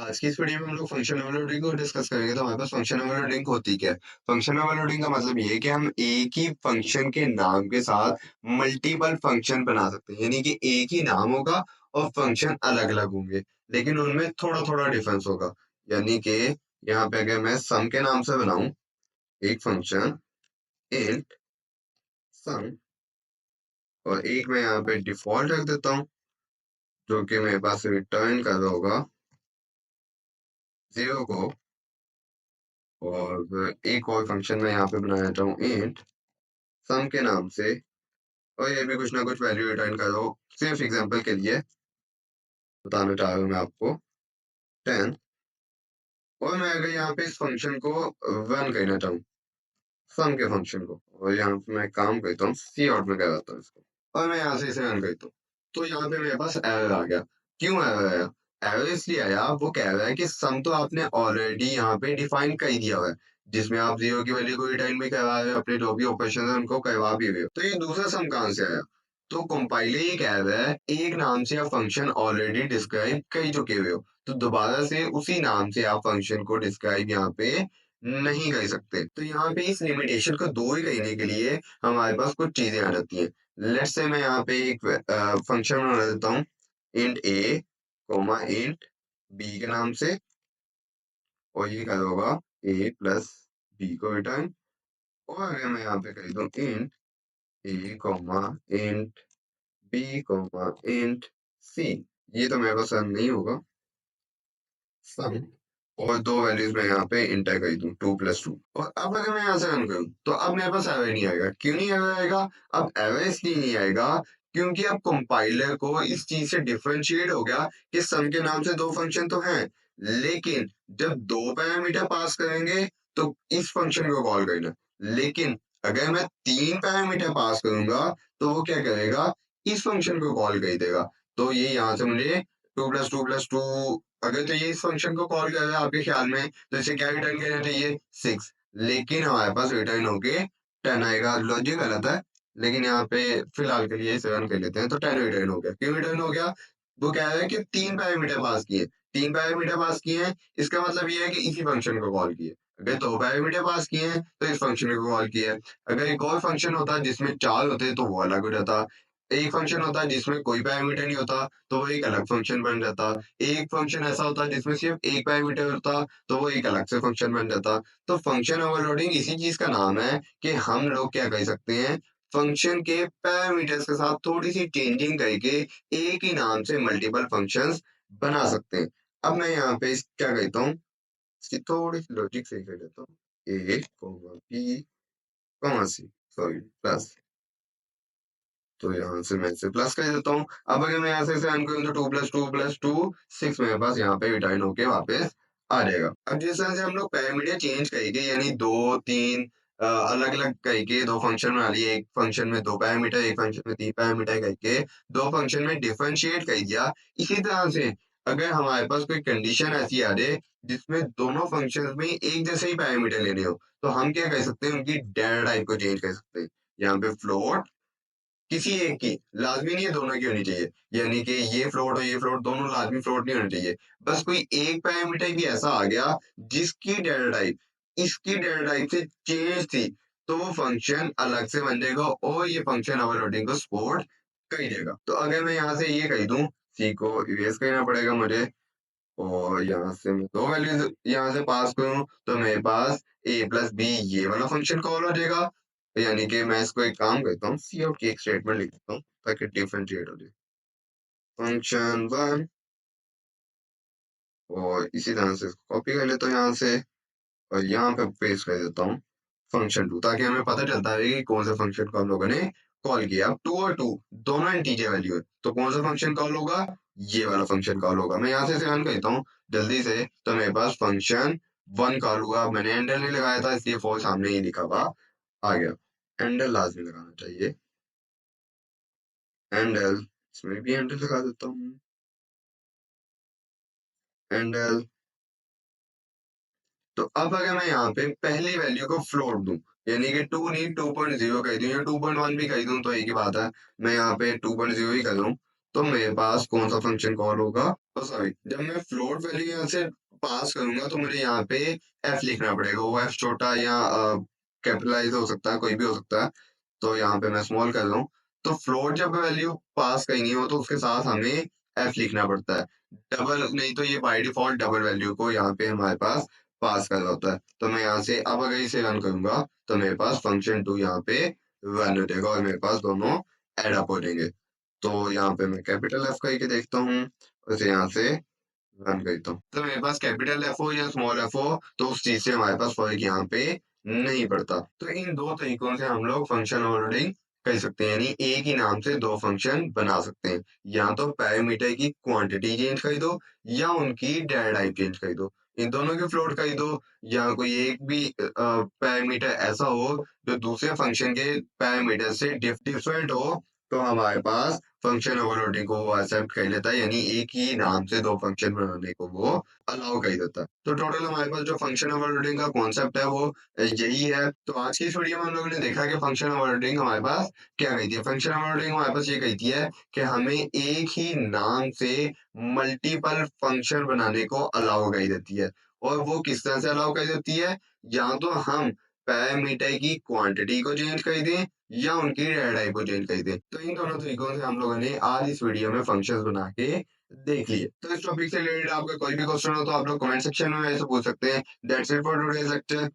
आज की इस वीडियो में हम लोग फंक्शन ओवरलोडिंग को डिस्कस करेंगे। तो हमारे पास फंक्शन ओवरलोडिंग होती क्या है? फंक्शन ओवरलोडिंग का मतलब ये है कि हम एक ही फंक्शन के नाम के साथ मल्टीपल फंक्शन बना सकते हैं, यानी कि एक ही नाम होगा और फंक्शन अलग अलग होंगे, लेकिन उनमें थोड़ा थोड़ा डिफरेंस होगा। यानी कि यहाँ पे अगर मैं सम के नाम से बनाऊं एक फंक्शन इंट सम, और एक मैं यहाँ पे डिफॉल्ट रख देता हूँ जो कि मेरे पास रिटर्न कर रहा होगा जीरो को, और एक और फंक्शन मैं यहाँ पे बनाना चाहता हूँ इंट सम के नाम से, और ये भी कुछ ना कुछ वैल्यू रिटर्न करो। सिर्फ एग्जांपल के लिए बताना चाह रहा हूँ मैं आपको 10, और मैं अगर यहाँ पे इस फंक्शन को रन करना चाहूँ सम के फंक्शन को, और यहाँ पे मैं काम करता हूँ सी आउट में करवाता हूँ इसको, और मैं यहाँ से इसे रन करता हूँ, तो यहाँ पे मेरे पास एरर आ गया। क्यों एरर आया? एरर इसलिए आया, वो कह रहा है कि सम तो आपने ऑलरेडी यहाँ पे डिफाइन कर दिया हुआ है, जिसमें आप जीरो की वैल्यू को रिटर्न भी करवा रहे हो, अपने जो भी ऑपरेशन है उनको करवा भी रहे हो, तो ये दूसरा सम कहाँ से आया? तो कंपाइलर ये कह रहा है एक नाम से आप फंक्शन ऑलरेडी डिस्क्राइब कर चुके हुए हो, तो दोबारा से उसी नाम से आप फंक्शन को डिस्क्राइब यहाँ पे नहीं कर सकते। तो यहाँ पे इस लिमिटेशन को दूर करने के लिए हमारे पास कुछ चीजें आ जाती हैं। लेट्स से मैं यहाँ पे एक फंक्शन बना देता हूँ int a comma int b के नाम से, और ये क्या होगा ए प्लस बी को रिटर्न। और अगर मैं यहाँ पे कर दूँ int a comma int b comma int c, ये तो मेरे पास रन नहीं होगा सम, और दो वैल्यूज मैं यहाँ पे इंटर कर दूं 2+2, और अब अगर मैं यहाँ से रन करूँ तो अब मेरे पास एरर नहीं आएगा। क्यों नहीं एरर आएगा? अब एरर इसलिए नहीं आएगा क्योंकि अब कंपाइलर को इस चीज से डिफरेंशिएट हो गया कि सम के नाम से दो फंक्शन तो हैं, लेकिन जब दो पैरामीटर पास करेंगे तो इस फंक्शन को कॉल करना, लेकिन अगर मैं तीन पैरामीटर पास करूंगा तो वो क्या करेगा, इस फंक्शन को कॉल कर देगा। तो ये यहाँ से मुझे 2+2+2, अगर तो ये इस फंक्शन को कॉल कर रहा है आपके ख्याल में, तो इसे क्या रिटर्न करना चाहिए 6, लेकिन हमारे पास रिटर्न होके 10 आएगा। लॉजिक गलत है, लेकिन यहाँ पे फिलहाल के लिए इसे रन कर लेते हैं, तो 10 रिटर्न हो गया। क्यों रिटर्न हो गया? वो कह रहा है कि तीन पैरामीटर पास किए, तीन पैरामीटर पास किए हैं, इसका मतलब ये है कि इसी फंक्शन को कॉल किए। अगर दो पैरामीटर पास किए हैं तो इस फंक्शन को कॉल किया है। अगर एक और फंक्शन होता जिसमें चार होते तो वो अलग हो जाता। एक फंक्शन होता जिसमें कोई पैरामीटर नहीं होता तो वो एक अलग फंक्शन बन जाता। एक फंक्शन ऐसा होता है जिसमें सिर्फ एक पैरामीटर होता तो वो एक अलग से फंक्शन बन जाता। तो फंक्शन ओवरलोडिंग इसी चीज का नाम है कि हम लोग क्या कर सकते हैं, फंक्शन के पैरामीटर्स के साथ थोड़ी सी चेंजिंग करके एक ही नाम से मल्टीपल फंक्शंस बना सकते हैं। अब मैं यहाँ पे क्या कहता हूँ, इसकी थोड़ी सी लॉजिक सही कर देता हूँ, a comma b comma c, sorry plus, तो यहाँ से मैं इसे प्लस कर देता हूँ। अब अगर मैं यहाँ से इसे रन करूँ तो 2+2+2 6 मेरे पास यहाँ पे रिटर्न होके वापस आ जाएगा। अब जिस तरह से हम लोग पैरामीटर चेंज करेंगे, यानी दो तीन अलग अलग करके दो फंक्शन बना लिए, एक फंक्शन में दो पैरामीटर, एक फंक्शन में तीन पैरामीटर करके दो फंक्शन में डिफरेंशिएट कर दिया। इसी तरह से अगर हमारे पास कोई कंडीशन ऐसी आ जाए जिसमें दोनों फंक्शन में एक जैसे ही पैरामीटर लेने हो, तो हम क्या कर सकते हैं, उनकी डेटा टाइप को चेंज कर सकते हैं। यहाँ पे फ्लोट किसी एक की, लाज़मी नहीं है दोनों की होनी चाहिए, यानी कि ये फ्लोट और ये फ्लोट दोनों लाज़मी फ्लोट नहीं होने चाहिए। बस कोई एक पैरामीटर भी ऐसा आ गया जिसकी डेटा टाइप इसकी डेटा टाइप से चेंज थी, तो वो फंक्शन अलग से बन जाएगा और ये फंक्शन ओवरलोडिंग को सपोर्ट कर देगा। तो अगर मैं यहाँ से ये कह दूं, सी को इरेज करना पड़ेगा मुझे, और यहाँ से मैं दो वैल्यूज यहाँ से पास करूँ तो मेरे पास ए प्लस बी ये वाला फंक्शन कॉल हो जाएगा। यानी कि मैं इसको एक काम करता हूँ, सी आउट की एक स्टेटमेंट लिख देता हूँ ताकि डिफरेंशिएट हो जाए फंक्शन वन, और इसी तरह से इसको कॉपी कर लेता हूँ यहाँ से, और यहाँ पे पेस्ट कर देता हूँ फंक्शन टू, ताकि हमें पता चलता रहे कि कौन से फंक्शन को हम लोगों ने कॉल किया। अब टू और टू दोनों इंटीजर वैल्यू है, तो कौन सा फंक्शन कॉल होगा, ये वाला फंक्शन कॉल होगा। मैं यहाँ से रन करता हूँ जल्दी से, तो मेरे पास फंक्शन वन कॉल हुआ। मैंने एंडल नहीं लगाया था इसलिए फॉर सामने ही लिखा हुआ आ गया। एंडल लाजमी लगाना चाहिए, एंडल, इसमें भी एंडल लगा देता हूँ, एंडल। तो अब अगर मैं यहाँ पे पहली वैल्यू को फ्लोट दूं, यानी कि टू नहीं 2.0 कह दूं या 2.1 भी कह दूं तो एक ही बात है, मैं यहाँ पे 2.0 ही कर दूं, तो मेरे पास कौन सा फंक्शन कॉल होगा, तो सॉरी, जब मैं फ्लोट वैल्यू यहाँ से पास करूंगा तो मुझे यहाँ पे एफ लिखना पड़ेगा। वो एफ छोटा या कैपिटलाइज हो सकता है, कोई भी हो सकता है। तो यहाँ पे मैं स्मॉल कर रहा हूँ। तो फ्लोट जब वैल्यू पास करनी हो तो उसके साथ हमें एफ लिखना पड़ता है। डबल नहीं तो ये बाय डिफॉल्ट डबल वैल्यू को यहाँ पे हमारे पास पास कर रहा होता है। तो मैं यहाँ से अब अगर इसे रन करूंगा तो मेरे पास फंक्शन 2 यहाँ पे रन हो जाएगा और मेरे पास दोनों एड अप हो जाएंगे। तो यहाँ पे मैं कैपिटल एफ करके देखता हूँ, उसे यहाँ से रन करता हूँ। तो मेरे पास कैपिटल एफ हो या स्मॉल एफ हो तो उस चीज से हमारे पास फर्क यहाँ पे नहीं पड़ता। तो इन दो तरीकों से हम लोग फंक्शन ओवरलोडिंग कर सकते हैं, यानी एक ही नाम से दो फंक्शन बना सकते हैं। या तो पैरामीटर की क्वांटिटी चेंज कर दो या उनकी डेटा टाइप चेंज कर दो। इन दोनों की फ्लोट कर दो या कोई एक भी पैरामीटर ऐसा हो जो दूसरे फंक्शन के पैरामीटर से डिफरेंट हो, तो हमारे पास फंक्शन ओवरलोडिंग को वो एक्सेप्ट कर लेता है, यानी एक ही नाम से दो फंक्शन बनाने को वो अलाउ कर देता है। तो टोटल हमारे पास जो फंक्शन ओवरलोडिंग का कॉन्सेप्ट है वो यही है। तो आज की इस वीडियो में हम लोगों ने देखा कि फंक्शन ओवरलोडिंग हमारे पास क्या कहती है। फंक्शन ओवरलोडिंग हमारे पास ये कहती है कि हमें एक ही नाम से मल्टीपल फंक्शन बनाने को अलाउ कर देती है। और वो किस तरह से अलाउ कर देती है, या तो हम पैरामीटर की क्वांटिटी को चेंज कर दें या उनकी डेटा टाइप को चेंज कर दें। तो इन दोनों तरीकों से हम लोगों ने आज इस वीडियो में फंक्शंस बना के देख लिए। तो इस टॉपिक से रिलेटेड आपका कोई भी क्वेश्चन हो तो आप लोग कमेंट सेक्शन में ऐसे पूछ सकते हैं। That's it for today's lecture.